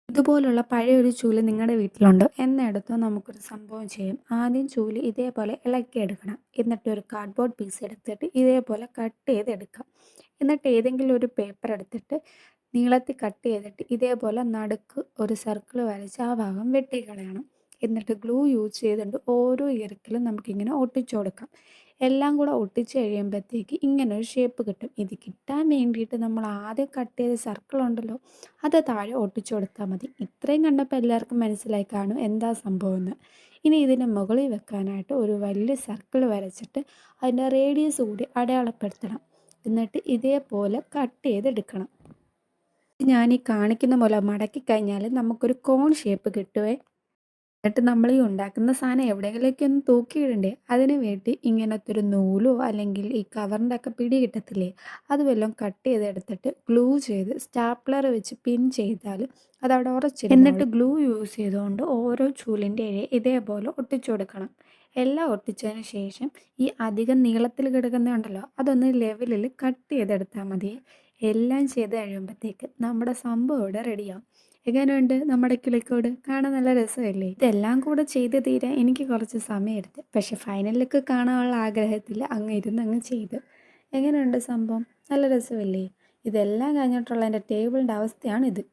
ഇതുപോലുള്ള പഴയൊരു ചൂല് നിങ്ങളുടെ വീട്ടിലുണ്ടോ? എന്നിടത്തോ നമുക്കൊരു സംഭവം ചെയ്യും. ആദ്യം ചൂല് ഇതേപോലെ ഇളക്കിയെടുക്കണം. എന്നിട്ട് ഒരു കാർഡ്ബോർഡ് പീസ് എടുത്തിട്ട് ഇതേപോലെ കട്ട് ചെയ്തെടുക്കാം. എന്നിട്ട് ഏതെങ്കിലും ഒരു പേപ്പർ എടുത്തിട്ട് നീളത്തിൽ കട്ട് ചെയ്തിട്ട് ഇതേപോലെ നടുക്ക് ഒരു സർക്കിൾ വരച്ച് ആ ഭാഗം വെട്ടിക്കളയണം. എന്നിട്ട് ഗ്ലൂ യൂസ് ചെയ്തുകൊണ്ട് ഓരോ ഇറുക്കിലും നമുക്കിങ്ങനെ ഒട്ടിച്ചു കൊടുക്കാം. എല്ലാം കൂടെ ഒട്ടിച്ച് കഴിയുമ്പോഴത്തേക്ക് ഇങ്ങനൊരു ഷേപ്പ് കിട്ടും. ഇത് കിട്ടാൻ വേണ്ടിയിട്ട് നമ്മൾ ആദ്യം കട്ട് ചെയ്ത സർക്കിൾ ഉണ്ടല്ലോ, അത് താഴെ ഒട്ടിച്ചു കൊടുത്താൽ മതി. ഇത്രയും കണ്ടപ്പോൾ എല്ലാവർക്കും മനസ്സിലായി കാണും എന്താ സംഭവമെന്ന്. ഇനി ഇതിന് മുകളിൽ വെക്കാനായിട്ട് ഒരു വലിയ സർക്കിൾ വരച്ചിട്ട് അതിൻ്റെ റേഡിയസ് കൂടി അടയാളപ്പെടുത്തണം. എന്നിട്ട് ഇതേപോലെ കട്ട് ചെയ്തെടുക്കണം. ഞാൻ ഈ കാണിക്കുന്ന പോലെ മടക്കി കഴിഞ്ഞാൽ നമുക്കൊരു കോൺ ഷേപ്പ് കിട്ടുവേ. എന്നിട്ട് നമ്മൾ ഈ ഉണ്ടാക്കുന്ന സാധനം എവിടെയെങ്കിലുമൊക്കെ ഒന്ന് തൂക്കിയിടണ്ടേ, അതിന് വേണ്ടി ഇങ്ങനത്തെ ഒരു നൂലോ അല്ലെങ്കിൽ ഈ കവറിൻ്റെ ഒക്കെ പിടി കിട്ടത്തില്ലേ, അത് വല്ലതും കട്ട് ചെയ്തെടുത്തിട്ട് ഗ്ലൂ ചെയ്ത് സ്റ്റാപ്ലർ വെച്ച് പിൻ ചെയ്താൽ അതവിടെ ഉറച്ചിരുന്നു. എന്നിട്ട് ഗ്ലൂ യൂസ് ചെയ്തുകൊണ്ട് ഓരോ ചൂലിൻ്റെ ഇതേപോലെ ഒട്ടിച്ചു കൊടുക്കണം. എല്ലാം ഒട്ടിച്ചതിന് ശേഷം ഈ അധികം നീളത്തിൽ കിടക്കുന്നുണ്ടല്ലോ, അതൊന്ന് ലെവലിൽ കട്ട് ചെയ്തെടുത്താൽ മതി. എല്ലാം ചെയ്ത് കഴിയുമ്പോഴത്തേക്ക് നമ്മുടെ സംഭവം ഇവിടെ റെഡിയാവും. എങ്ങനെയുണ്ട് നമ്മുടെ കിളിക്കോട്? കാണാൻ നല്ല രസമല്ലേ? ഇതെല്ലാം കൂടെ ചെയ്ത് തീരാൻ എനിക്ക് കുറച്ച് സമയമെടുത്ത്. പക്ഷെ ഫൈനൽ ലുക്ക് കാണാനുള്ള ആഗ്രഹത്തിൽ അങ്ങ് ചെയ്ത്. എങ്ങനെയുണ്ട് സംഭവം? നല്ല രസമല്ലേ? ഇതെല്ലാം കഴിഞ്ഞിട്ടുള്ള എൻ്റെ ടേബിളിൻ്റെ അവസ്ഥയാണിത്.